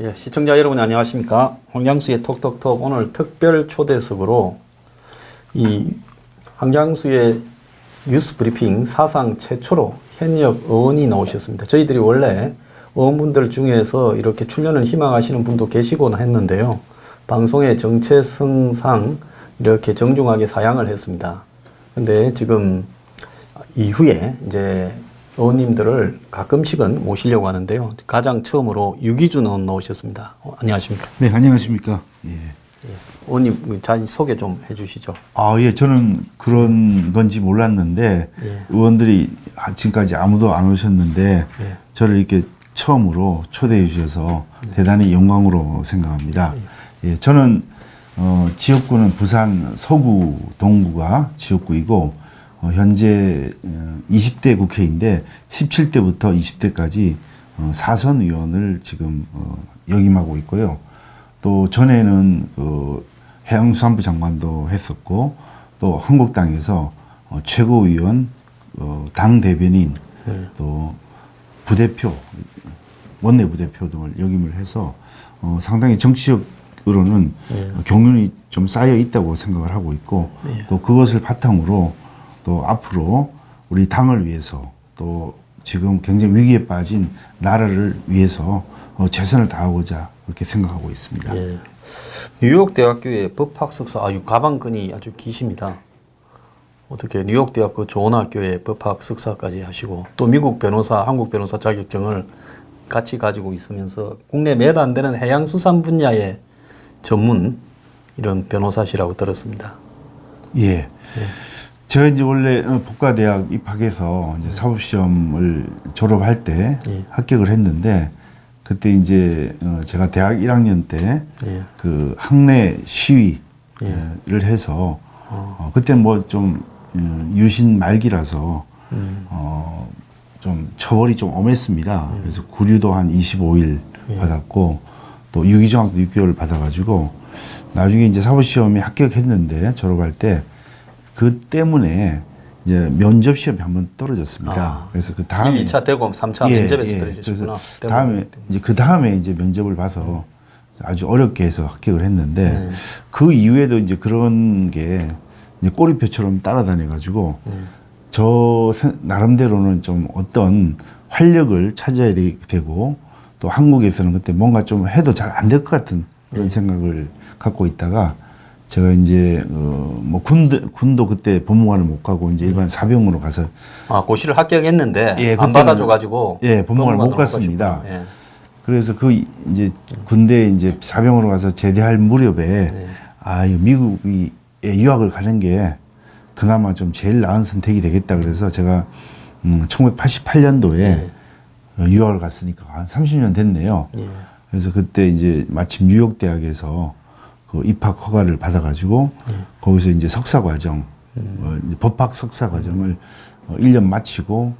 예, 시청자 여러분 안녕하십니까? 황장수의 톡톡톡 오늘 특별 초대석으로 이 황장수의 뉴스 브리핑 사상 최초로 현역 의원이 나오셨습니다. 저희들이 원래 의원분들 중에서 이렇게 출연을 희망하시는 분도 계시곤 했는데요. 방송의 정체성상 이렇게 정중하게 사양을 했습니다. 근데 지금 이후에 이제 의원님들을 가끔씩은 모시려고 하는데요. 가장 처음으로 유기준 의원 나오셨습니다. 안녕하십니까? 네, 안녕하십니까? 예. 의원님 자신 소개 좀 해주시죠. 예, 저는 그런 건지 몰랐는데 예. 의원들이 지금까지 아무도 안 오셨는데 예. 저를 이렇게 처음으로 초대해 주셔서 대단히 영광으로 생각합니다. 예, 저는 지역구는 부산 서구 동구가 지역구이고 현재 20대 국회인데 17대부터 20대까지 사선 의원을 지금 역임하고 있고요. 또 전에는 해양수산부 장관도 했었고 또 한국당에서 최고위원, 당 대변인, 또 부대표, 원내 부대표 등을 역임을 해서 상당히 정치적으로는 경륜이 좀 쌓여 있다고 생각을 하고 있고 또 그것을 바탕으로 또 앞으로 우리 당을 위해서 또 지금 굉장히 위기에 빠진 나라를 위해서 최선을 다하고자 그렇게 생각하고 있습니다. 예. 뉴욕 대학교의 법학 석사, 가방끈이 아주 기십니다. 어떻게 뉴욕 대학교 좋은 학교의 법학 석사까지 하시고 또 미국 변호사, 한국 변호사 자격증을 같이 가지고 있으면서 국내 몇 안 되는 해양수산 분야의 전문 이런 변호사시라고 들었습니다. 예. 제가 이제 원래 법과대학 입학해서 이제 사법시험을 졸업할 때 합격을 했는데 그때 이제 제가 대학 1학년 때 그 학내 시위를 해서 그때 뭐 좀 유신 말기라서 좀 처벌이 좀 엄했습니다. 그래서 구류도 한 25일 받았고 또 유기정학도 6개월 받아가지고 나중에 이제 사법시험에 합격했는데 졸업할 때 그 때문에 이제 면접 시험에 한번 떨어졌습니다. 그래서 그 다음에 2차 대검, 3차 면접에서 떨어졌구나. 그래서 다음에 이제 그 다음에 이제 면접을 봐서 아주 어렵게 해서 합격을 했는데 그 이후에도 이제 그런 게 이제 꼬리표처럼 따라다녀 가지고 저 나름대로는 좀 어떤 활력을 찾아야 되고 또 한국에서는 그때 뭔가 좀 해도 잘 안 될 것 같은 그런 생각을 갖고 있다가 제가 이제 뭐 군도 그때 법무관을 못 가고 이제 일반 사병으로 가서 고시를 합격했는데 안 받아줘 가지고 법무관을 못 갔습니다. 그래서 그 이제 군대 이제 사병으로 가서 제대할 무렵에 미국에 유학을 가는 게 그나마 좀 제일 나은 선택이 되겠다 그래서 제가 1988년도에 유학을 갔으니까 한 30년 됐네요. 그래서 그때 이제 마침 뉴욕 대학에서 그 입학 허가를 받아가지고 거기서 이제 석사 과정, 이제 법학 석사 과정을 1년 마치고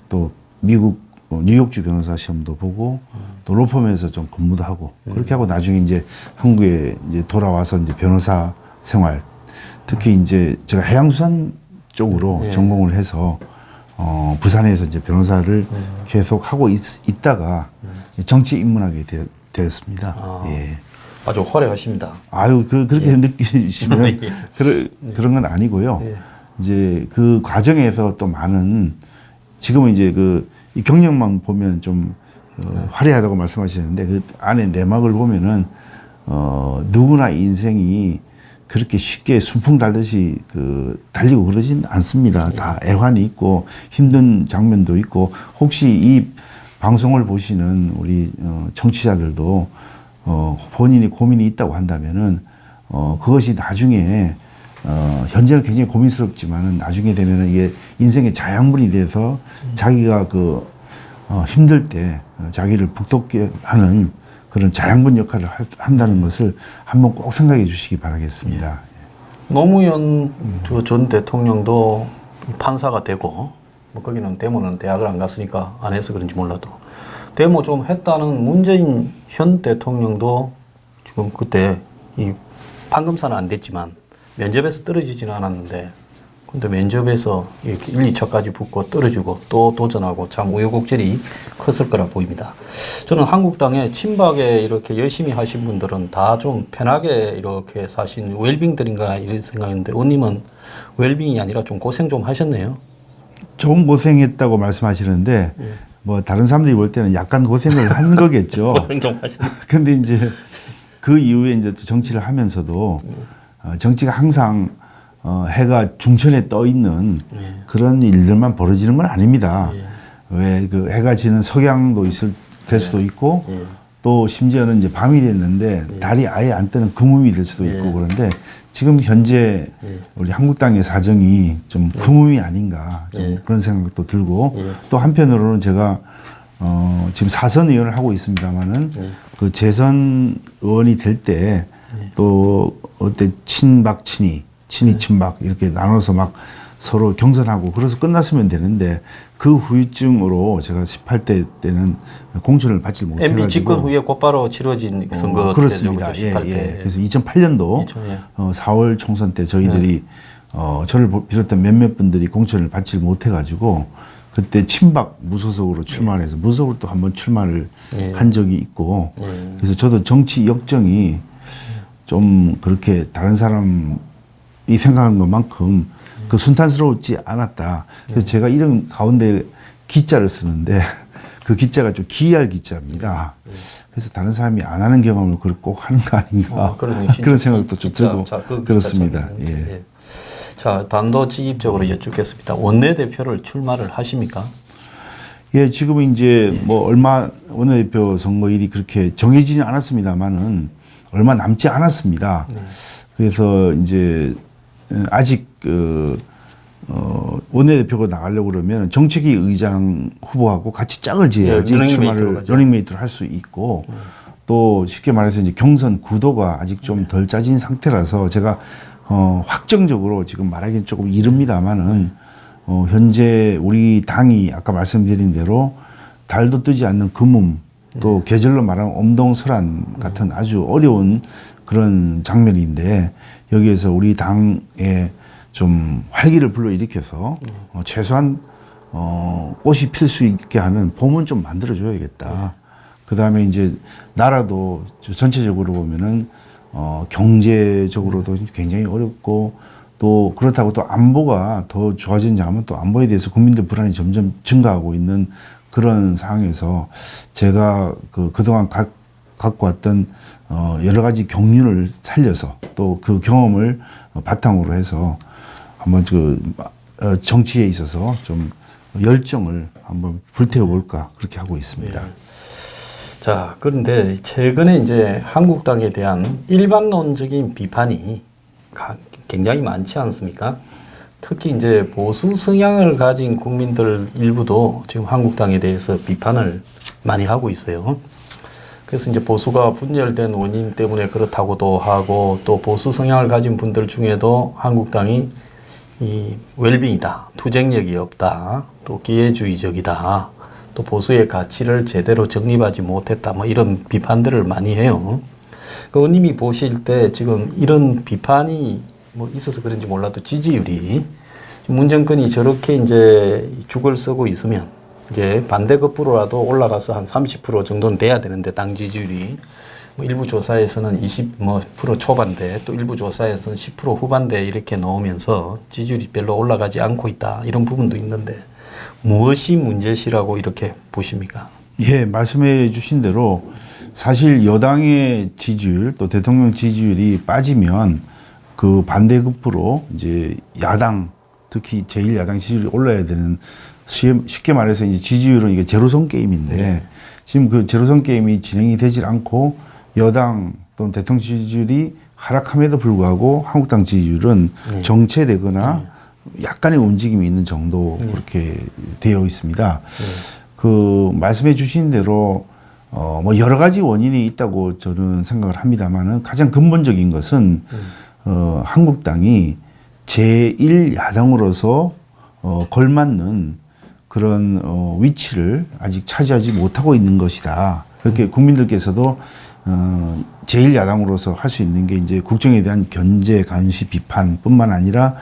또 미국 뉴욕주 변호사 시험도 보고 또 로펌에서 좀 근무도 하고 그렇게 하고 나중에 이제 한국에 이제 돌아와서 이제 변호사 생활, 특히 이제 제가 해양수산 쪽으로 전공을 해서 부산에서 이제 변호사를 계속 하고 있다가 정치에 입문하게 되었습니다. 예. 아주 화려하십니다. 그렇게 느끼시면 그런 건 아니고요. 이제 그 과정에서 또 많은 지금은 이제 이 경력만 보면 좀 화려하다고 말씀하시는데 그 안에 내막을 보면은 누구나 인생이 그렇게 쉽게 순풍 달듯이 달리고 그러진 않습니다. 다 애환이 있고 힘든 장면도 있고 혹시 이 방송을 보시는 우리 청취자들도 본인이 고민이 있다고 한다면은 그것이 나중에 현재는 굉장히 고민스럽지만은 나중에 되면은 이게 인생의 자양분이 돼서 자기가 힘들 때 자기를 북돋게 하는 그런 자양분 역할을 한다는 것을 한번 꼭 생각해 주시기 바라겠습니다. 노무현 전 대통령도 판사가 되고 뭐 거기는 데모는 대학을 안 갔으니까 안 해서 그런지 몰라도 데모 좀 했다는 문재인 현 대통령도 지금 그때 이 판검사는 안 됐지만 면접에서 떨어지지는 않았는데 근데 면접에서 이렇게 1, 2차까지 붙고 떨어지고 또 도전하고 참 우여곡절이 컸을 거라 보입니다. 저는 한국당에 친박에 이렇게 열심히 하신 분들은 다 좀 편하게 이렇게 사신 웰빙들인가 이런 생각인데 의원님은 웰빙이 아니라 좀 고생 좀 하셨네요. 좀 고생했다고 말씀하시는데 뭐 다른 사람들이 볼 때는 약간 고생을 한 거겠죠. 고생 좀 하셨네. 근데 이제 그 이후에 이제 또 정치를 하면서도 정치가 항상 해가 중천에 떠 있는 그런 일들만 벌어지는 건 아닙니다. 왜 그 해가 지는 석양도 될 수도 있고 또 심지어는 이제 밤이 됐는데 달이 아예 안 뜨는 금음이 될 수도 있고 그런데 지금 현재 우리 한국당의 사정이 좀 금음이 아닌가 좀 그런 생각도 들고 또 한편으로는 제가 지금 사선 의원을 하고 있습니다만은 그 재선 의원이 될 때 또 어때 친박 친박 이렇게 나눠서 막 서로 경선하고 그래서 끝났으면 되는데 그 후유증으로 제가 18대 때는 공천을 받지 못해가지고 MB 집권 후에 곧바로 치러진 선거 그렇습니다. 때죠, 18대. 그래서 2008년도 4월 총선 때 저희들이 저를 비롯한 몇몇 분들이 공천을 받지 못해가지고 그때 친박 무소속으로 출마해서 무소속으로 또 한번 출마를 한 적이 있고 그래서 저도 정치 역정이 좀 그렇게 다른 사람이 생각하는 것만큼 그 순탄스러웠지 않았다. 그래서 제가 이런 가운데 기자를 쓰는데 그 기자가 좀 기이할 기자입니다. 그래서 다른 사람이 안 하는 경험을 그걸 꼭 하는 거 아닌가 그런 생각도 좀 들고 그렇습니다. 예. 자, 단도직입적으로 여쭙겠습니다. 원내대표를 출마를 하십니까? 예, 지금 이제 뭐 얼마 원내대표 선거일이 그렇게 정해지진 않았습니다만은 얼마 남지 않았습니다. 그래서 이제 아직 원내대표가 나가려고 그러면 정책위 의장 후보하고 같이 짝을 지어야지 출마를 러닝메이트를 할 수 있고 또 쉽게 말해서 이제 경선 구도가 아직 좀 덜 짜진 상태라서 제가 확정적으로 지금 말하기는 조금 이릅니다만은 현재 우리 당이 아까 말씀드린 대로 달도 뜨지 않는 금음 또 계절로 말하면 엄동설한 같은 아주 어려운 그런 장면인데 여기에서 우리 당에 좀 활기를 불러일으켜서 최소한 꽃이 필 수 있게 하는 봄은 좀 만들어줘야겠다. 그 다음에 이제 나라도 전체적으로 보면은 경제적으로도 굉장히 어렵고 또 그렇다고 또 안보가 더 좋아지는지 하면 또 안보에 대해서 국민들 불안이 점점 증가하고 있는 그런 상황에서 제가 그동안 갖고 왔던 여러 가지 경륜을 살려서 또 그 경험을 바탕으로 해서 한번 정치에 있어서 좀 열정을 한번 불태워볼까 그렇게 하고 있습니다. 네. 자, 그런데 최근에 이제 한국당에 대한 일반론적인 비판이 굉장히 많지 않습니까? 특히 이제 보수 성향을 가진 국민들 일부도 지금 한국당에 대해서 비판을 많이 하고 있어요. 그래서 이제 보수가 분열된 원인 때문에 그렇다고도 하고 또 보수 성향을 가진 분들 중에도 한국당이 이 웰빙이다, 투쟁력이 없다, 또 기회주의적이다, 또 보수의 가치를 제대로 정립하지 못했다, 뭐 이런 비판들을 많이 해요. 그 의원님이 보실 때 지금 이런 비판이 뭐 있어서 그런지 몰라도 지지율이 문정권이 저렇게 이제 죽을 쓰고 있으면 이제 반대급부로라도 올라가서 한 30% 정도는 돼야 되는데 당 지지율이 뭐 일부 조사에서는 20% 초반대 또 일부 조사에서는 10% 후반대 이렇게 나오면서 지지율이 별로 올라가지 않고 있다 이런 부분도 있는데 무엇이 문제시라고 이렇게 보십니까? 예, 말씀해 주신 대로 사실 여당의 지지율 또 대통령 지지율이 빠지면 그 반대급부로 이제 야당 특히 제1야당 지지율이 올라야 되는 쉽게 말해서 이제 지지율은 이게 제로섬 게임인데 지금 그 제로섬 게임이 진행이 되질 않고 여당 또는 대통령 지지율이 하락함에도 불구하고 한국당 지지율은 정체되거나 약간의 움직임이 있는 정도 그렇게 되어 있습니다. 그 말씀해 주신 대로 뭐 여러 가지 원인이 있다고 저는 생각을 합니다만은 가장 근본적인 것은 한국당이 제1야당으로서 걸맞는 그런 위치를 아직 차지하지 못하고 있는 것이다. 그렇게 국민들께서도 제1야당으로서 할 수 있는 게 이제 국정에 대한 견제, 감시, 비판뿐만 아니라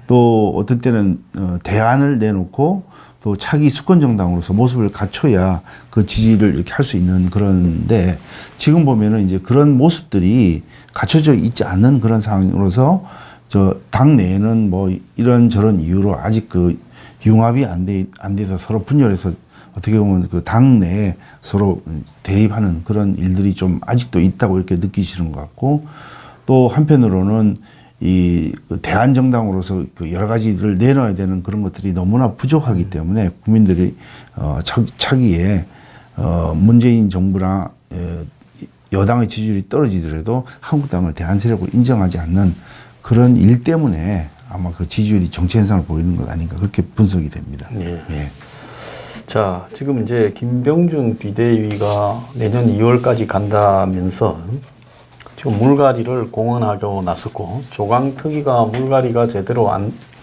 또 어떤 때는 대안을 내놓고 또 차기 수권 정당으로서 모습을 갖춰야 그 지지를 이렇게 할 수 있는 그런데 지금 보면은 이제 그런 모습들이 갖춰져 있지 않는 그런 상황으로서 저 당 내에는 뭐 이런 저런 이유로 아직 그 융합이 안 돼서 서로 분열해서 어떻게 보면 그 당 내에 서로 대립하는 그런 일들이 좀 아직도 있다고 이렇게 느끼시는 것 같고 또 한편으로는 이 대안 정당으로서 그 여러 가지를 내놔야 되는 그런 것들이 너무나 부족하기 때문에 국민들이 차기에 문재인 정부나 여당의 지지율이 떨어지더라도 한국당을 대안 세력으로 인정하지 않는 그런 일 때문에 아마 그 지지율이 정체 현상을 보이는 것 아닌가 그렇게 분석이 됩니다. 예. 예. 자, 지금 이제 김병준 비대위가 내년 2월까지 간다면서 지금 물갈이를 공언하고 나섰고 조강특위가 물갈이가 제대로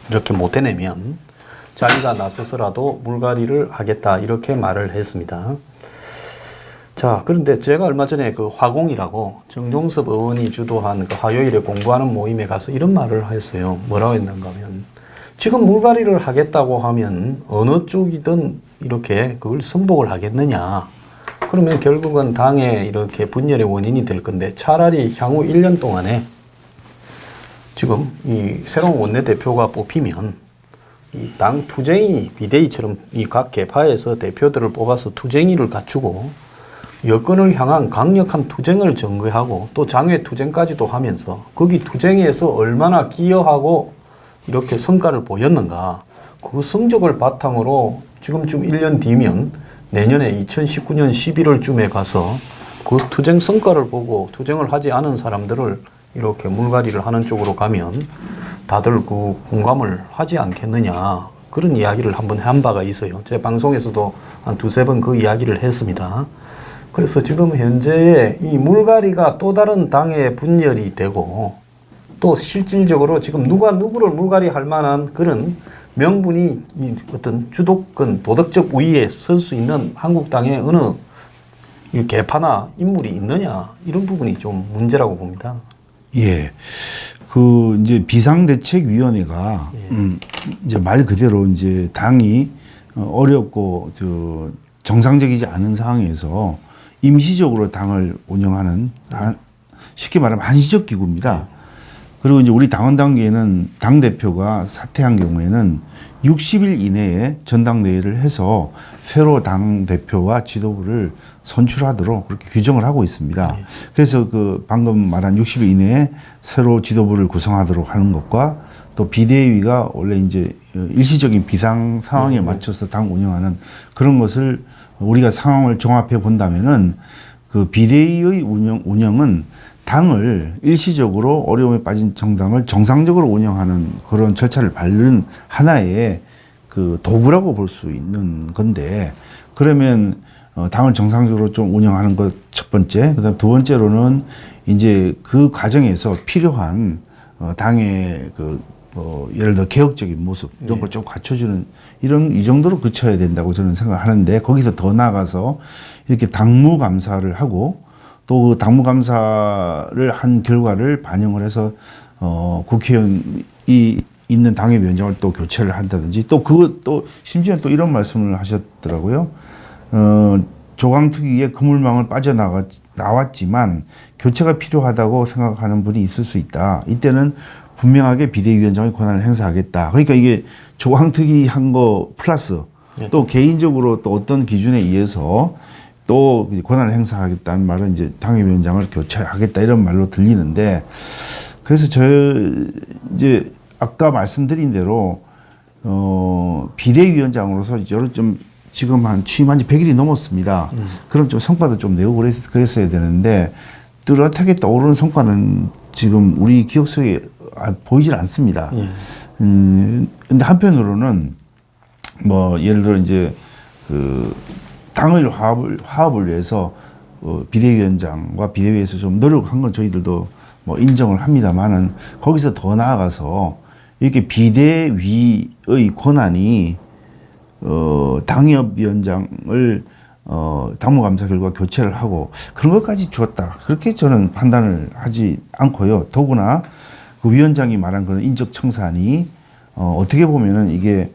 이렇게 못 해내면 자기가 나서서라도 물갈이를 하겠다 이렇게 말을 했습니다. 자, 그런데 제가 얼마 전에 그 화공이라고 정종섭 의원이 주도한 그 화요일에 공부하는 모임에 가서 이런 말을 했어요. 뭐라고 했는가 하면 지금 물갈이를 하겠다고 하면 어느 쪽이든 이렇게 그걸 선복을 하겠느냐. 그러면 결국은 당에 이렇게 분열의 원인이 될 건데 차라리 향후 1년 동안에 지금 이 새로운 원내대표가 뽑히면 이 당 투쟁이 비대위처럼 이 각 개파에서 대표들을 뽑아서 투쟁이를 갖추고 여권을 향한 강력한 투쟁을 전개하고 또 장외 투쟁까지도 하면서 거기 투쟁에서 얼마나 기여하고 이렇게 성과를 보였는가 그 성적을 바탕으로 지금쯤 1년 뒤면 내년에 2019년 11월쯤에 가서 그 투쟁 성과를 보고 투쟁을 하지 않은 사람들을 이렇게 물갈이를 하는 쪽으로 가면 다들 그 공감을 하지 않겠느냐 그런 이야기를 한번 한 바가 있어요. 제 방송에서도 한 두세 번 그 이야기를 했습니다. 그래서 지금 현재의 이 물갈이가 또 다른 당의 분열이 되고 또 실질적으로 지금 누가 누구를 물갈이 할 만한 그런 명분이 이 어떤 주도권, 도덕적 우위에 설 수 있는 한국당의 어느 이 개파나 인물이 있느냐 이런 부분이 좀 문제라고 봅니다. 예. 그 이제 비상대책위원회가 이제 말 그대로 이제 당이 어렵고 저 정상적이지 않은 상황에서 임시적으로 당을 운영하는 쉽게 말하면 한시적 기구입니다. 그리고 이제 우리 당원 단계에는 당 대표가 사퇴한 경우에는 60일 이내에 전당대회를 해서 새로 당 대표와 지도부를 선출하도록 그렇게 규정을 하고 있습니다. 그래서 그 방금 말한 60일 이내에 새로 지도부를 구성하도록 하는 것과 또 비대위가 원래 이제 일시적인 비상 상황에 맞춰서 당 운영하는 그런 것을 우리가 상황을 종합해 본다면은 그 비대위의 운영은 당을 일시적으로 어려움에 빠진 정당을 정상적으로 운영하는 그런 절차를 밟는 하나의 그 도구라고 볼 수 있는 건데 그러면 당을 정상적으로 좀 운영하는 것 첫 번째, 그다음 두 번째로는 이제 그 과정에서 필요한 당의 그 예를 들어 개혁적인 모습 이런 걸 좀 갖춰주는 이 정도로 그쳐야 된다고 저는 생각하는데 거기서 더 나아가서 이렇게 당무감사를 하고 또 그 당무감사를 한 결과를 반영을 해서 국회의원이 있는 당협위원장을 또 교체를 한다든지 또 그것도 심지어는 또 이런 말씀을 하셨더라고요. 조강특위의 그물망을 나왔지만 교체가 필요하다고 생각하는 분이 있을 수 있다. 이때는 분명하게 비대위원장의 권한을 행사하겠다. 그러니까 이게 조강특위 한 거 플러스 또 개인적으로 또 어떤 기준에 의해서 또 권한을 행사하겠다는 말은 이제 당협위원장을 교체하겠다 이런 말로 들리는데 그래서 이제 아까 말씀드린 대로 비대위원장으로서 저를 좀 지금 취임한 지 100일이 넘었습니다. 그럼 좀 성과도 좀 내고 그랬어야 되는데 뚜렷하게 떠오르는 성과는 지금 우리 기억 속에 보이질 않습니다. 근데 한편으로는 뭐 예를 들어 이제 그 당의 화합을 위해서 비대위원장과 비대위에서 좀 노력한 건 저희들도 뭐 인정을 합니다만은 거기서 더 나아가서 이렇게 비대위의 권한이 당협위원장을 당무감사 결과 교체를 하고 그런 것까지 주었다. 그렇게 저는 판단을 하지 않고요. 더구나 그 위원장이 말한 그런 인적 청산이 어떻게 보면은 이게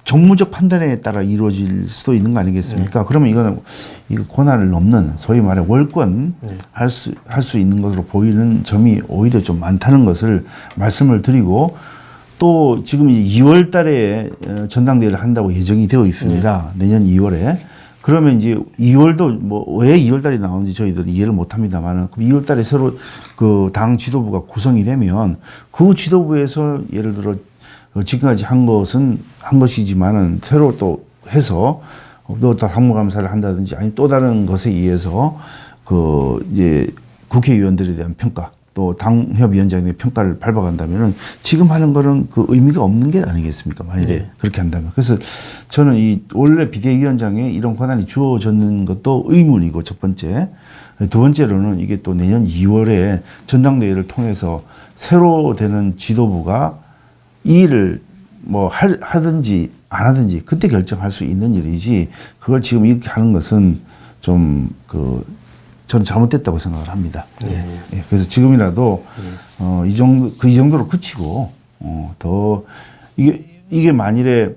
정무적 판단에 따라 이루어질 수도 있는 거 아니겠습니까? 그러면 이거는 이거 권한을 넘는 소위 말해 월권 할 수 있는 것으로 보이는 점이 오히려 좀 많다는 것을 말씀을 드리고 또 지금 2월 달에 전당대회를 한다고 예정이 되어 있습니다. 내년 2월에. 그러면 이제 2월도 뭐 왜 2월 달에 나오는지 저희들은 이해를 못 합니다만 2월 달에 새로 그 당 지도부가 구성이 되면 그 지도부에서 예를 들어 지금까지 한 것이지만은 새로 또 해서 또 당무감사를 한다든지 아니 또 다른 것에 의해서 그 이제 국회의원들에 대한 평가 또 당협위원장의 평가를 밟아간다면은 지금 하는 거는 그 의미가 없는 게 아니겠습니까? 만일에 그렇게 한다면. 그래서 저는 이 원래 비대위원장에 이런 권한이 주어졌는 것도 의문이고 첫 번째. 두 번째로는 이게 또 내년 2월에 전당대회를 통해서 새로 되는 지도부가 이 일을 뭐 하든지 안 하든지 그때 결정할 수 있는 일이지 그걸 지금 이렇게 하는 것은 좀 저는 잘못됐다고 생각을 합니다. 예, 그래서 지금이라도 이 정도로 그치고 더 이게 만일에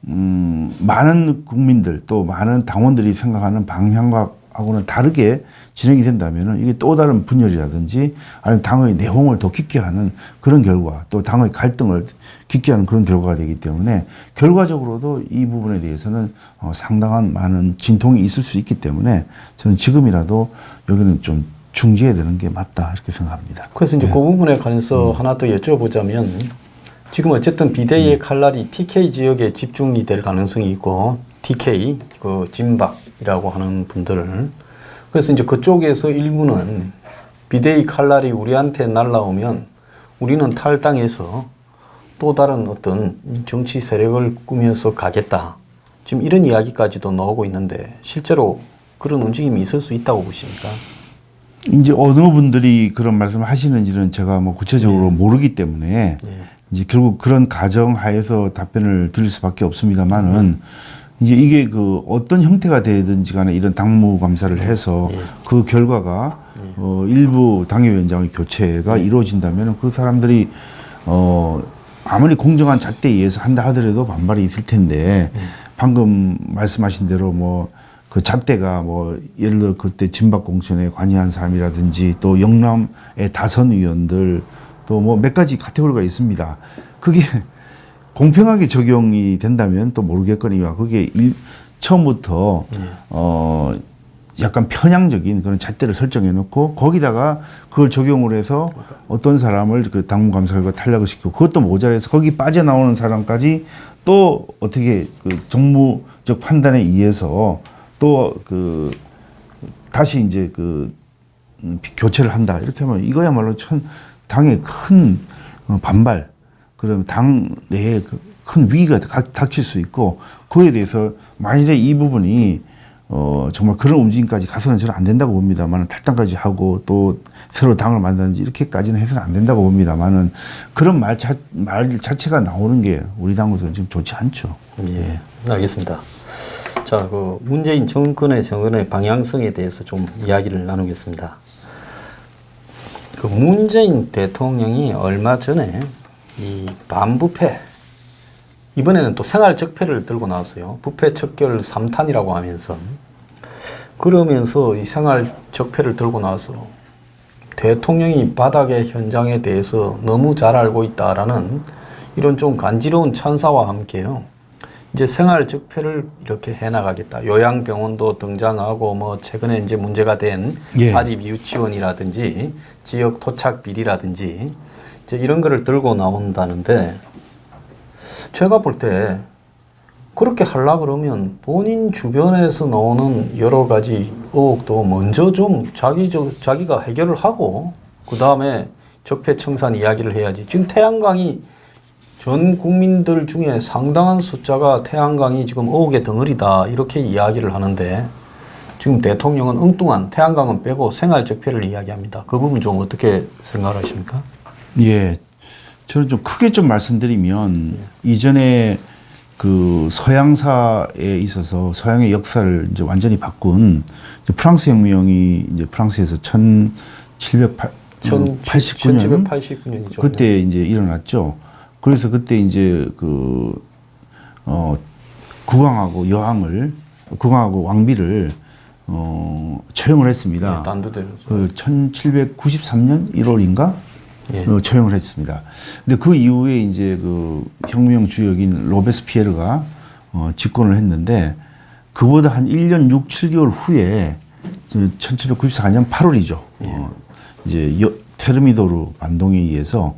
많은 국민들 또 많은 당원들이 생각하는 방향하고는 다르게 진행이 된다면은 이게 또 다른 분열이라든지 아니면 당의 내홍을 더 깊게 하는 그런 결과 또 당의 갈등을 깊게 하는 그런 결과가 되기 때문에 결과적으로도 이 부분에 대해서는 상당한 많은 진통이 있을 수 있기 때문에 저는 지금이라도 여기는 좀 중지해야 되는 게 맞다 이렇게 생각합니다. 그래서 이제 그 부분에 관해서 하나 더 여쭤보자면 지금 어쨌든 비대위의 칼날이 TK 지역에 집중이 될 가능성이 있고 TK 그 진박이라고 하는 분들을 그래서 이제 그쪽에서 일부는 비대위 칼날이 우리한테 날라오면 우리는 탈당해서 또 다른 어떤 정치 세력을 꾸며서 가겠다. 지금 이런 이야기까지도 나오고 있는데 실제로 그런 움직임이 있을 수 있다고 보십니까? 이제 어느 분들이 그런 말씀을 하시는지는 제가 뭐 구체적으로 모르기 때문에 이제 결국 그런 가정 하에서 답변을 드릴 수밖에 없습니다만은 이제 이게 그 어떤 형태가 되든지 간에 이런 당무 감사를 해서 그 결과가 일부 당협위원장의 교체가 이루어진다면 그 사람들이 아무리 공정한 잣대에 의해서 한다 하더라도 반발이 있을 텐데 방금 말씀하신 대로 뭐 그 잣대가 뭐 예를 들어 그때 진박 공천에 관여한 사람이라든지 또 영남의 다선 의원들 또 뭐 몇 가지 카테고리가 있습니다. 그게 공평하게 적용이 된다면 또 모르겠거니와 그게 처음부터 약간 편향적인 그런 잣대를 설정해 놓고 거기다가 그걸 적용을 해서 어떤 사람을 그 당무감사 결과 탈락을 시키고 그것도 모자라서 거기 빠져나오는 사람까지 또 어떻게 그 정무적 판단에 의해서 또 그 다시 이제 그 교체를 한다 이렇게 하면 이거야말로 당의 큰 반발 그러면 당 내에 큰 위기가 닥칠 수 있고 그에 대해서 만일에 이 부분이 정말 그런 움직임까지 가서는 저는 안 된다고 봅니다만 탈당까지 하고 또 새로 당을 만드는지 이렇게까지는 해서는 안 된다고 봅니다만은 그런 말 자체가 나오는 게 우리 당으로서는 지금 좋지 않죠. 예, 알겠습니다. 자, 그 문재인 정권의 방향성에 대해서 좀 이야기를 나누겠습니다. 그 문재인 대통령이 얼마 전에 이 반부패 이번에는 또 생활적폐를 들고 나왔어요. 부패 척결 3탄이라고 하면서 그러면서 이 생활적폐를 들고 나와서 대통령이 바닥의 현장에 대해서 너무 잘 알고 있다라는 이런 좀 간지러운 찬사와 함께요. 이제 생활적폐를 이렇게 해나가겠다. 요양병원도 등장하고 뭐 최근에 이제 문제가 된 사립 유치원이라든지 지역 토착 비리라든지 이제 이런 거를 들고 나온다는데 제가 볼 때 그렇게 하려고 그러면 본인 주변에서 나오는 여러 가지 의혹도 먼저 좀 자기가 해결을 하고 그 다음에 적폐청산 이야기를 해야지. 지금 태양광이 전 국민들 중에 상당한 숫자가 태양광이 지금 의혹의 덩어리다 이렇게 이야기를 하는데 지금 대통령은 엉뚱한 태양광은 빼고 생활적폐를 이야기합니다. 그 부분 좀 어떻게 생각하십니까? 예, 저는 좀 크게 좀 말씀드리면 이전에 그 서양사에 있어서 서양의 역사를 이제 완전히 바꾼 이제 프랑스 혁명이 이제 프랑스에서 1789년이죠. 그때 이제 일어났죠. 그래서 그때 이제 국왕하고 왕비를 처형을 했습니다. 예, 단두대로. 그 1793년 1월인가 예. 처형을 했습니다. 근데 그 이후에 이제 그 혁명 주역인 로베스피에르가 집권을 했는데 그보다 한 1년 6, 7개월 후에 1794년 8월이죠. 이제 테르미도르 반동에 의해서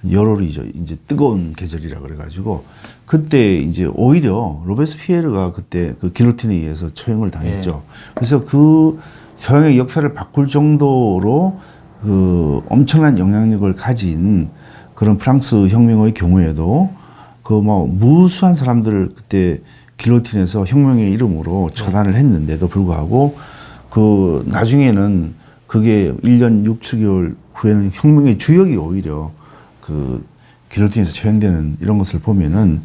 열월이죠. 이제 뜨거운 계절이라 그래가지고 그때 이제 오히려 로베스피에르가 그때 그 기로틴에 의해서 처형을 당했죠. 그래서 그 서양의 역사를 바꿀 정도로 그 엄청난 영향력을 가진 그런 프랑스 혁명의 경우에도 그 뭐 무수한 사람들을 그때 길로틴에서 혁명의 이름으로 처단을 했는데도 불구하고 그 나중에는 그게 1년 6, 7개월 후에는 혁명의 주역이 오히려 그 길로틴에서 처형되는 이런 것을 보면은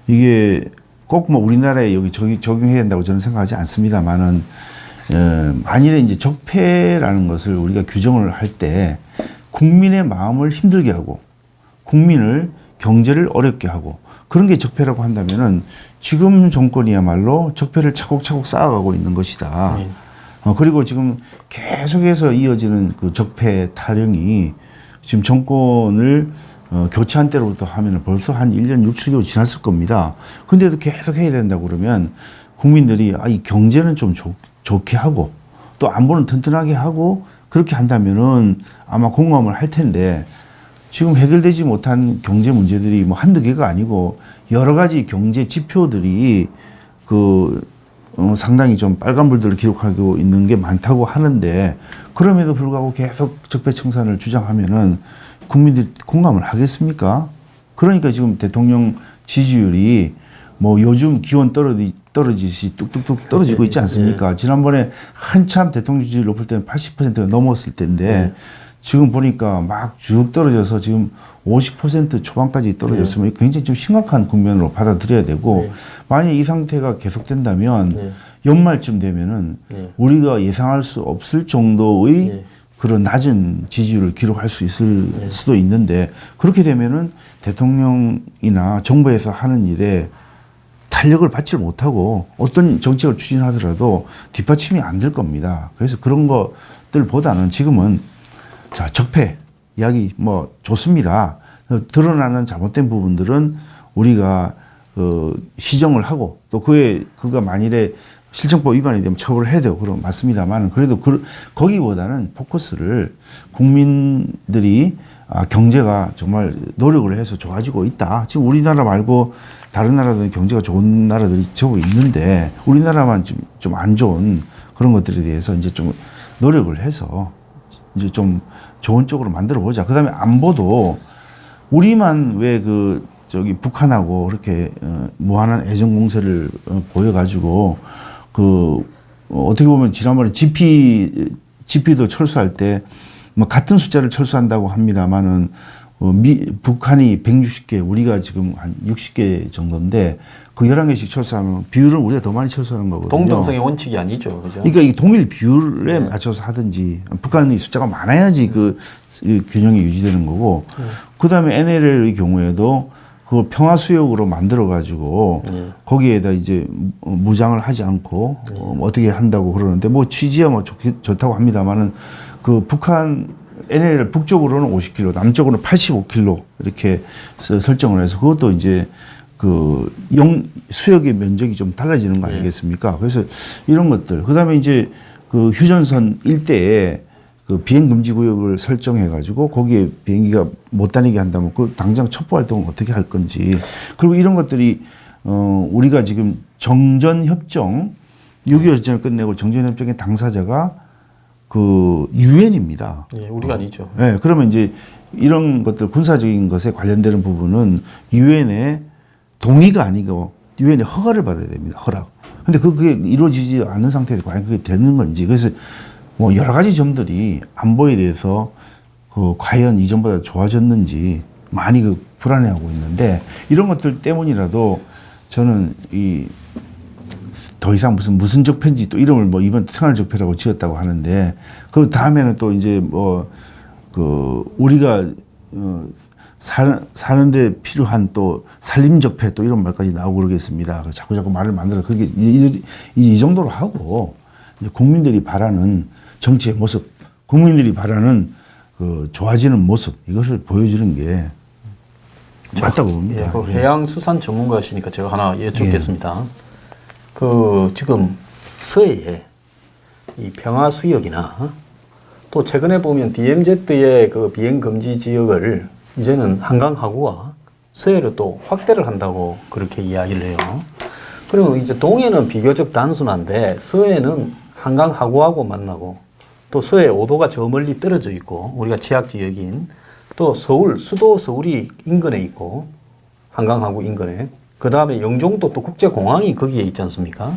이게 꼭 뭐 우리나라에 여기 적용해야 된다고 저는 생각하지 않습니다만은 만일에 이제 적폐라는 것을 우리가 규정을 할 때 국민의 마음을 힘들게 하고 국민을 경제를 어렵게 하고 그런 게 적폐라고 한다면은 지금 정권이야말로 적폐를 차곡차곡 쌓아가고 있는 것이다. 그리고 지금 계속해서 이어지는 그 적폐 타령이 지금 정권을 교체한 때로부터 하면 벌써 한 1년 6, 7개월 지났을 겁니다. 근데도 계속 해야 된다고 그러면 국민들이 이 경제는 좀 좋게 하고 또 안보는 튼튼하게 하고 그렇게 한다면은 아마 공감을 할 텐데 지금 해결되지 못한 경제 문제들이 뭐 한두 개가 아니고 여러 가지 경제 지표들이 상당히 좀 빨간불들을 기록하고 있는 게 많다고 하는데 그럼에도 불구하고 계속 적폐청산을 주장하면은 국민들이 공감을 하겠습니까? 그러니까 지금 대통령 지지율이 뭐 요즘 기온 떨어지시 뚝뚝뚝 떨어지고 있지 않습니까? 지난번에 한참 대통령 지지율 높을 때는 80%가 넘었을 텐데 지금 보니까 막 쭉 떨어져서 지금 50% 초반까지 떨어졌으면 굉장히 좀 심각한 국면으로 받아들여야 되고 만약 이 상태가 계속된다면 연말쯤 되면은 우리가 예상할 수 없을 정도의 그런 낮은 지지율을 기록할 수 있을 수도 있는데 그렇게 되면은 대통령이나 정부에서 하는 일에 탄력을 받지 못하고 어떤 정책을 추진하더라도 뒷받침이 안 될 겁니다. 그래서 그런 것들보다는 지금은 자, 적폐 이야기 뭐 좋습니다. 드러나는 잘못된 부분들은 우리가 시정을 하고 또 그가 만일에 실정법 위반이 되면 처벌을 해야 되고 그럼 맞습니다만 그래도 거기보다는 포커스를 국민들이 경제가 정말 노력을 해서 좋아지고 있다. 지금 우리나라 말고 다른 나라들은 경제가 좋은 나라들이 적어 있는데 우리나라만 좀 안 좋은 그런 것들에 대해서 이제 좀 노력을 해서 이제 좀 좋은 쪽으로 만들어 보자. 그다음에 안보도 우리만 왜 북한하고 그렇게 무한한 애정 공세를 보여가지고 어떻게 보면 지난번에 GP도 철수할 때 뭐 같은 숫자를 철수한다고 합니다만은 북한이 160개, 우리가 지금 한 60개 정도인데 그 11개씩 철수하면 비율은 우리가 더 많이 철수하는 거거든요. 동등성의 원칙이 아니죠. 그죠? 그러니까 이 동일 비율에 맞춰서 하든지 북한이 숫자가 많아야지 이 균형이 유지되는 거고 그다음에 NLL의 경우에도 그걸 평화수역으로 만들어가지고 거기에다 이제 무장을 하지 않고 어떻게 한다고 그러는데 뭐 취지야 뭐 좋다고 합니다만은 그 북한 NLL 북쪽으로는 50km, 남쪽으로는 85km 이렇게 설정을 해서 그것도 이제 수역의 면적이 좀 달라지는 거 아니겠습니까? 그래서 이런 것들. 그 다음에 이제 그 휴전선 일대에 그 비행 금지 구역을 설정해 가지고 거기에 비행기가 못 다니게 한다면 그 당장 첩보 활동을 어떻게 할 건지. 그리고 이런 것들이 우리가 지금 정전협정 6.25 전쟁을 끝내고 정전협정의 당사자가 유엔입니다. 예, 우리가 아니죠. 네, 그러면 이제 이런 것들 군사적인 것에 관련되는 부분은 유엔의 동의가 아니고 유엔의 허가를 받아야 됩니다. 허락. 근데 그게 이루어지지 않는 상태에서 과연 그게 되는 건지. 그래서 뭐 여러 가지 점들이 안보에 대해서 과연 이전보다 좋아졌는지 많이 그 불안해하고 있는데 이런 것들 때문이라도 저는 더 이상 무슨 적폐인지 또 이름을 뭐 이번 생활적폐라고 지었다고 하는데 그 다음에는 또 이제 우리가 사는데 필요한 또 산림적폐 또 이런 말까지 나오고 그러겠습니다. 자꾸 말을 만들어 그게 이 정도로 하고 이제 국민들이 바라는 정치의 모습, 국민들이 바라는 그 좋아지는 모습 이것을 보여주는 게 맞다고 봅니다. 예, 그 해양수산 전문가시니까 제가 하나 여쭙겠습니다. 그 지금 서해에 이 평화수역이나 또 최근에 보면 DMZ의 그 비행 금지 지역을 이제는 한강하구와 서해로 또 확대를 한다고 그렇게 이야기를 해요. 그리고 이제 동해는 비교적 단순한데 서해는 한강하구하고 만나고 또 서해 5도가 저 멀리 떨어져 있고 우리가 취약 지역인 또 수도 서울이 인근에 있고 한강하구 인근에 그 다음에 영종도 또 국제공항이 거기에 있지 않습니까?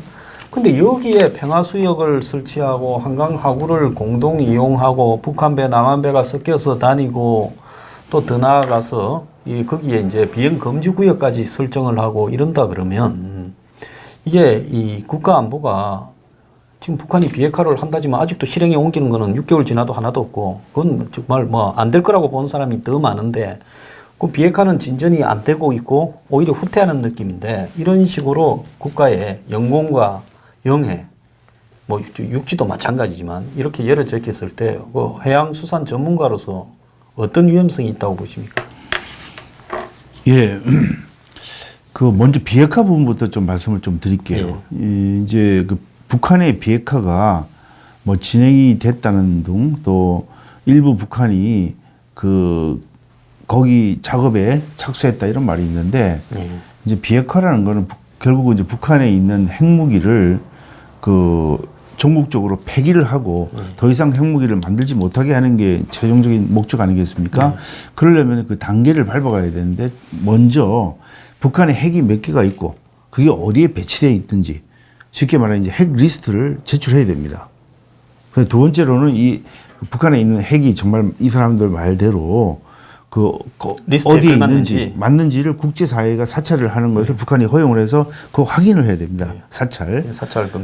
근데 여기에 평화수역을 설치하고 한강하구를 공동 이용하고 북한배, 남한배가 섞여서 다니고 또 더 나아가서 거기에 이제 비행 금지 구역까지 설정을 하고 이런다 그러면 이게 이 국가 안보가 지금 북한이 비핵화를 한다지만 아직도 실행에 옮기는 거는 6개월 지나도 하나도 없고 그건 정말 뭐 안 될 거라고 보는 사람이 더 많은데 그 비핵화는 진전이 안 되고 있고 오히려 후퇴하는 느낌인데 이런 식으로 국가의 영공과 영해 뭐 육지도 마찬가지지만 이렇게 열어제꼈을 때 그 해양수산 전문가로서 어떤 위험성이 있다고 보십니까? 예. 그 먼저 비핵화 부분부터 좀 말씀을 좀 드릴게요. 예. 이제 그 북한의 비핵화가 뭐 진행이 됐다는 등 또 일부 북한이 거기 작업에 착수했다 이런 말이 있는데 이제 비핵화라는 거는 결국은 이제 북한에 있는 핵무기를 전국적으로 폐기를 하고 더 이상 핵무기를 만들지 못하게 하는 게 최종적인 목적 아니겠습니까? 그러려면 그 단계를 밟아가야 되는데 먼저 북한에 핵이 몇 개가 있고 그게 어디에 배치되어 있든지 쉽게 말하면 이제 핵 리스트를 제출해야 됩니다. 두 번째로는 이 북한에 있는 핵이 정말 이 사람들 말대로 어디에 있는지 맞는지를 국제사회가 사찰을 하는 것을 북한이 허용을 해서 그 확인을 해야 됩니다. 사찰.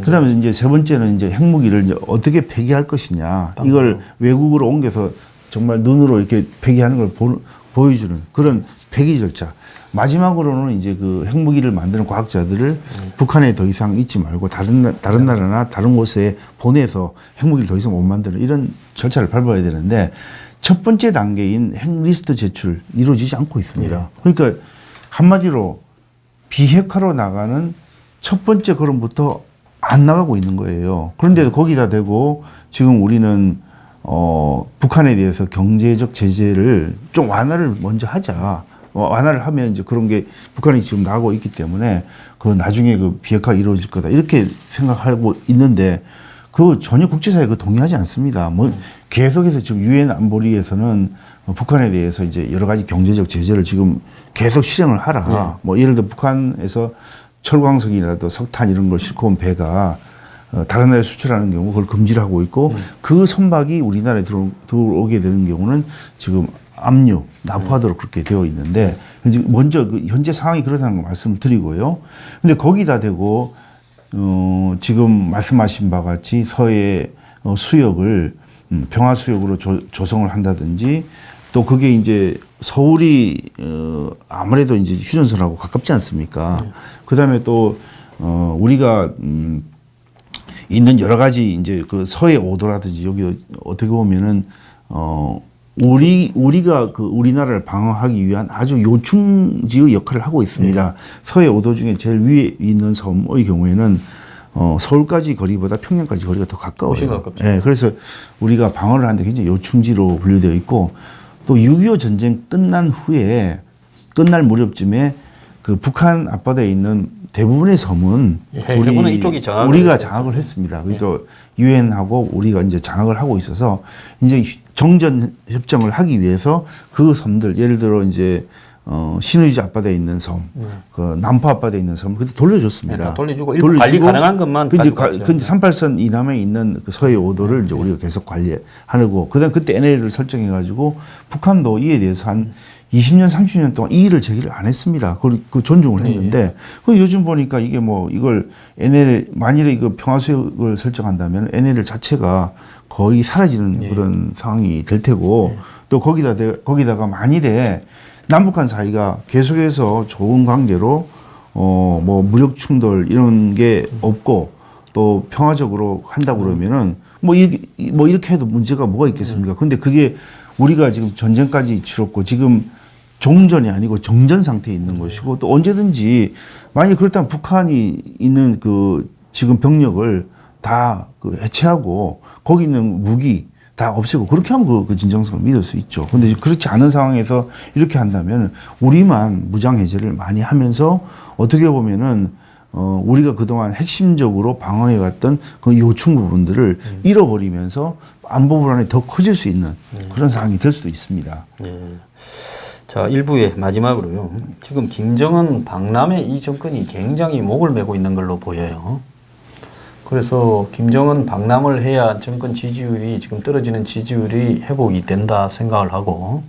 그다음에 이제 세 번째는 이제 핵무기를 이제 어떻게 폐기할 것이냐. 이걸 외국으로 옮겨서 정말 눈으로 이렇게 폐기하는 걸 보여주는 그런 폐기 절차. 마지막으로는 이제 그 핵무기를 만드는 과학자들을 북한에 더 이상 있지 말고 다른 나라나 다른 곳에 보내서 핵무기를 더 이상 못 만드는 이런 절차를 밟아야 되는데 첫 번째 단계인 핵리스트 제출 이루어지지 않고 있습니다. 그러니까 한마디로 비핵화로 나가는 첫 번째 걸음부터 안 나가고 있는 거예요. 그런데도 거기다 대고 지금 우리는 북한에 대해서 경제적 제재를 좀 완화를 먼저 하자. 완화를 하면 이제 그런 게 북한이 지금 나가고 있기 때문에 그 나중에 그 비핵화 이루어질 거다 이렇게 생각하고 있는데 그 전혀 국제사회가 그 동의하지 않습니다. 뭐 계속해서 지금 유엔 안보리에서는 북한에 대해서 이제 여러 가지 경제적 제재를 지금 계속 실행을 하라. 뭐 예를 들어 북한에서 철광석이라도 석탄 이런 걸 싣고 온 배가 다른 나라에 수출하는 경우 그걸 금지를 하고 있고 그 선박이 우리나라에 들어오게 되는 경우는 지금 압류, 납포하도록 그렇게 되어 있는데 먼저 그 현재 상황이 그렇다는 거 말씀을 드리고요. 근데 거기다 대고 지금 말씀하신 바와 같이 서해 수역을 평화수역으로 조성을 한다든지 또 그게 이제 서울이 아무래도 이제 휴전선하고 가깝지 않습니까? 그 다음에 또 우리가 있는 여러 가지 이제 그 서해 5도라든지 여기 어떻게 보면은 우리가 그 우리나라를 방어하기 위한 아주 요충지의 역할을 하고 있습니다. 서해 5도 중에 제일 위에 있는 섬의 경우에는 서울까지 거리보다 평양까지 거리가 더 가까워요. 네, 그래서 우리가 방어를 하는데 굉장히 요충지로 분류되어 있고 또 6.25 전쟁 끝난 후에 끝날 무렵쯤에 그 북한 앞바다에 있는 대부분의 섬은 우리가 장악을 했습니다. 그러니까 유엔하고 우리가 이제 장악을 하고 있어서 이제 정전 협정을 하기 위해서 그 섬들 예를 들어 이제 신의주 앞바다에 있는 섬, 그 남포 앞바다에 있는 섬 그때 돌려줬습니다. 네, 돌려주고 일부 관리 가능한 것만 근데 38선 이남에 있는 그 서해 5도를 이제 우리가 계속 관리하고 그다음 그때 NLL을 설정해 가지고 북한도 이에 대해서 한 20년, 30년 동안 이의를 제기를 안 했습니다. 그 존중을 했는데 그 요즘 보니까 이게 뭐 이걸 NL 만일에 이거 평화수역을 설정한다면 NL 자체가 거의 사라지는 그런 상황이 될 테고 또 거기다가 만일에 남북한 사이가 계속해서 좋은 관계로 뭐 무력 충돌 이런 게 없고 또 평화적으로 한다고 그러면은 뭐 이렇게 해도 문제가 뭐가 있겠습니까? 근데 그게 우리가 지금 전쟁까지 치렀고 지금 종전이 아니고 정전 상태에 있는 것이고 또 언제든지 만약 그렇다면 북한이 있는 그 지금 병력을 다 그 해체하고 거기 있는 무기 다 없애고 그렇게 하면 그 진정성을 믿을 수 있죠. 근데 그렇지 않은 상황에서 이렇게 한다면 우리만 무장 해제를 많이 하면서 어떻게 보면은 우리가 그동안 핵심적으로 방어해왔던 그 요충 부분들을 잃어버리면서 안보 불안이 더 커질 수 있는 그런 상황이 될 수도 있습니다. 자, 1부의 마지막으로요. 지금 김정은 박람회 이 정권이 굉장히 목을 메고 있는 걸로 보여요. 그래서 김정은 박람을 해야 정권 지지율이 지금 떨어지는 지지율이 회복이 된다 생각을 하고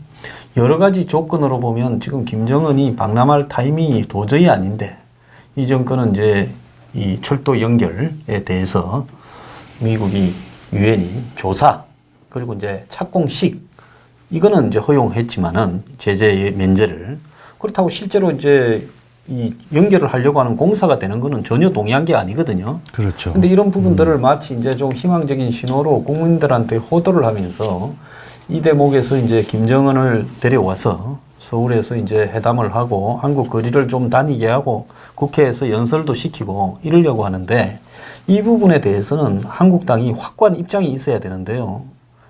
여러 가지 조건으로 보면 지금 김정은이 박람할 타이밍이 도저히 아닌데 이 정권은 이제 이 철도 연결에 대해서 미국이 유엔이 조사 그리고 이제 착공식 이거는 이제 허용했지만은 제재 면제를 그렇다고 실제로 이제 이 연결을 하려고 하는 공사가 되는 거는 전혀 동의한 게 아니거든요. 그렇죠. 근데 이런 부분들을 마치 이제 좀 희망적인 신호로 국민들한테 호도를 하면서 이 대목에서 이제 김정은을 데려와서 서울에서 이제 회담을 하고 한국 거리를 좀 다니게 하고 국회에서 연설도 시키고 이러려고 하는데 이 부분에 대해서는 한국당이 확고한 입장이 있어야 되는데요.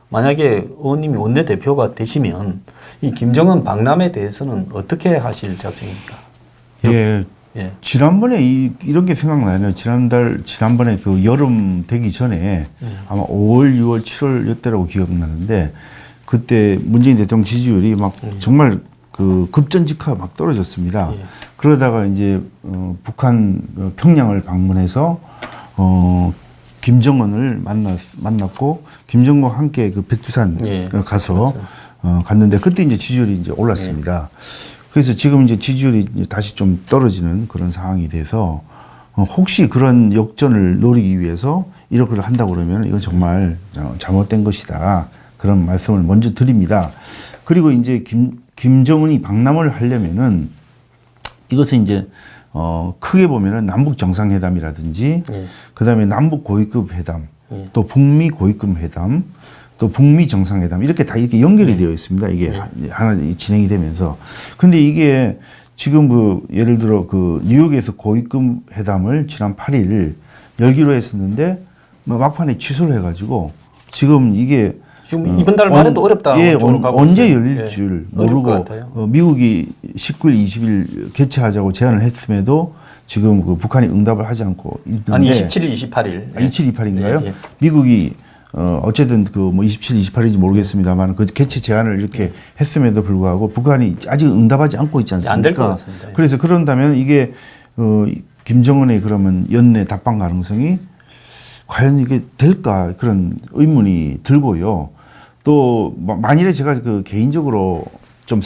만약에 의원님이 원내대표가 되시면 이 김정은 박람회에 대해서는 어떻게 하실 작정입니까? 예. 지난번에 이런 게 생각나요. 지난번에 그 여름 되기 전에 아마 5월, 6월, 7월 이때라고 기억나는데 그때 문재인 대통령 지지율이 막 정말 그 급전직하가 막 떨어졌습니다. 그러다가 이제 북한 평양을 방문해서 김정은을 만났고 김정은과 함께 그 백두산 가서 그렇죠. 갔는데 그때 이제 지지율이 이제 올랐습니다. 그래서 지금 이제 지지율이 이제 다시 좀 떨어지는 그런 상황이 돼서 혹시 그런 역전을 노리기 위해서 이렇게 한다고 그러면 이건 정말 잘못된 것이다. 그런 말씀을 먼저 드립니다. 그리고 이제 김정은이 박람회를 하려면은 이것은 이제 크게 보면은 남북 정상회담이라든지 그다음에 남북 고위급 회담 또 북미 고위급 회담 또 북미 정상회담 이렇게 다 이렇게 연결이 되어 있습니다. 이게 하나 진행이 되면서 근데 이게 지금 그 예를 들어 그 뉴욕에서 고위급 회담을 지난 8일 열기로 했었는데 뭐 막판에 취소를 해가지고 지금 이게 지금 이번 달 말에도 어렵다. 예, 언제 열릴 줄 모르고 미국이 19일, 20일 개최하자고 제안을 했음에도 지금 그 북한이 응답을 하지 않고 있는데 아니 27일, 28일. 27, 28일인가요? 미국이 어쨌든 그 뭐 27, 28일인지 모르겠습니다만 그 개최 제안을 이렇게 했음에도 불구하고 북한이 아직 응답하지 않고 있지 않습니까? 안 될 것 같습니다. 그래서 그런다면 이게 김정은의 그러면 연내 답방 가능성이 과연 이게 될까 그런 의문이 들고요. 또 만일에 제가 그 개인적으로 좀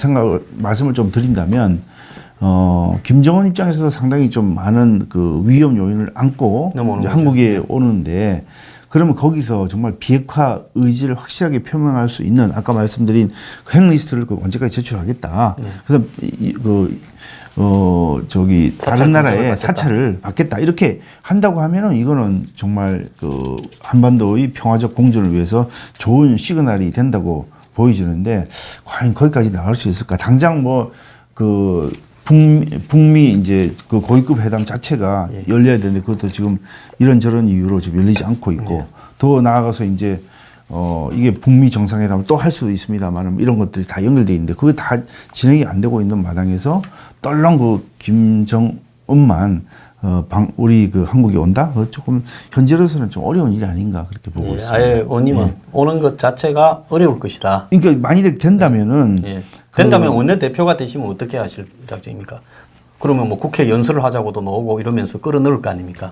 말씀을 좀 드린다면 김정은 입장에서도 상당히 좀 많은 그 위험 요인을 안고 이제 한국에 오는데 그러면 거기서 정말 비핵화 의지를 확실하게 표명할 수 있는 아까 말씀드린 핵리스트를 언제까지 제출하겠다. 그래서 다른 나라의 사찰을 받겠다. 이렇게 한다고 하면은 이거는 정말 그 한반도의 평화적 공존을 위해서 좋은 시그널이 된다고 보여지는데 과연 거기까지 나갈 수 있을까? 당장 뭐 그 북미 이제 그 고위급 회담 자체가 열려야 되는데 그것도 지금 이런저런 이유로 지금 열리지 않고 있고 더 나아가서 이제 이게 북미 정상회담을 또 할 수도 있습니다만 이런 것들이 다 연결돼 있는데 그게 다 진행이 안 되고 있는 마당에서 떨렁 그 김정은만 우리 그 한국에 온다? 조금 현재로서는 좀 어려운 일이 아닌가 그렇게 보고 있습니다. 아예 의원님은 오는 것 자체가 어려울 것이다. 그러니까 만일에 된다면은 된다면 원내대표가 되시면 어떻게 하실 작정입니까? 그러면 뭐 국회 연설을 하자고도 나오고 이러면서 끌어넣을 거 아닙니까?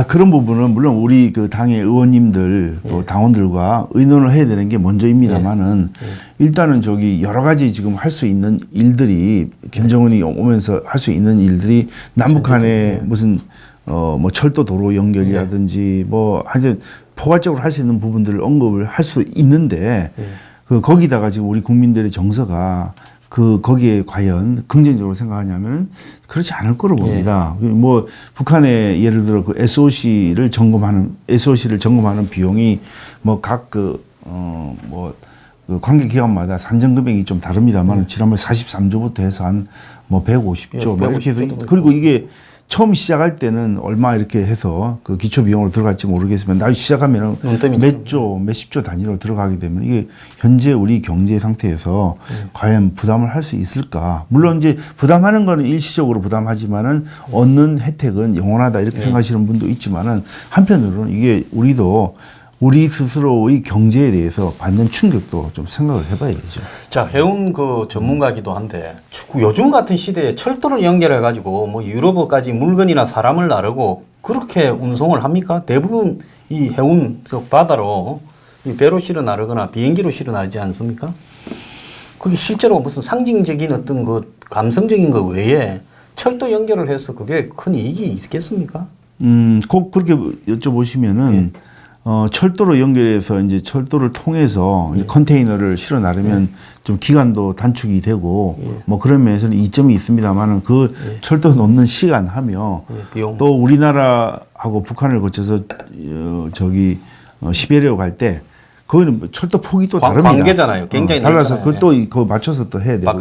그런 부분은 물론 우리 그 당의 의원님들 또 당원들과 의논을 해야 되는 게 먼저입니다만은 일단은 저기 여러 가지 지금 할 수 있는 일들이 김정은이 오면서 할 수 있는 일들이 남북한의 무슨 뭐 철도 도로 연결이라든지 뭐 하여튼 포괄적으로 할 수 있는 부분들을 언급을 할 수 있는데 그 거기다가 지금 우리 국민들의 정서가 거기에 과연 긍정적으로 생각하냐면 그렇지 않을 거로 봅니다. 뭐 북한의 예를 들어 그 SOC를 점검하는 비용이 뭐 각 그 관계 기관마다 산정 금액이 좀 다릅니다만 지난번 43조부터 해서 한 뭐 150조 뭐 이렇게 해서 그리고 이게 처음 시작할 때는 얼마 이렇게 해서 그 기초 비용으로 들어갈지 모르겠으면 나중에 시작하면은 몇십 조 단위로 들어가게 되면 이게 현재 우리 경제 상태에서 과연 부담을 할 수 있을까? 물론 이제 부담하는 거는 일시적으로 부담하지만은 얻는 혜택은 영원하다 이렇게 생각하시는 분도 있지만은 한편으로는 이게 우리 스스로의 경제에 대해서 받는 충격도 좀 생각을 해봐야 되죠. 자, 해운 그 전문가기도 한데 요즘 같은 시대에 철도를 연결해 가지고 뭐 유럽까지 물건이나 사람을 나르고 그렇게 운송을 합니까? 대부분 이 해운 그 바다로 이 배로 실어 나르거나 비행기로 실어 나르지 않습니까? 그게 실제로 무슨 상징적인 어떤 그 감성적인 거 외에 철도 연결을 해서 그게 큰 이익이 있겠습니까? 꼭 그렇게 여쭤보시면은 철도로 연결해서 이제 철도를 통해서 이제 컨테이너를 실어 나르면 좀 기간도 단축이 되고 뭐 그런 면에서는 이점이 있습니다만은 그 철도 놓는 시간 하며 비용. 또 우리나라하고 북한을 거쳐서 시베리아로 갈 때 그거는 철도 폭이 또 다릅니다. 관계잖아요. 굉장히 달라서 넓잖아요. 그것도 그거 맞춰서 또 해야 되고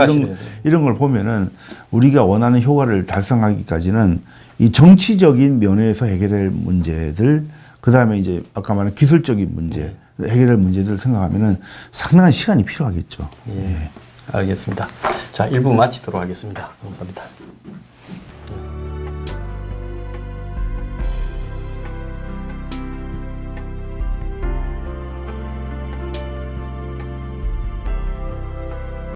이런 걸 보면은 우리가 원하는 효과를 달성하기까지는 이 정치적인 면에서 해결할 문제들 그 다음에 이제 아까 말한 기술적인 문제, 해결할 문제들을 생각하면은 상당한 시간이 필요하겠죠. 알겠습니다. 자, 1부 마치도록 하겠습니다. 감사합니다.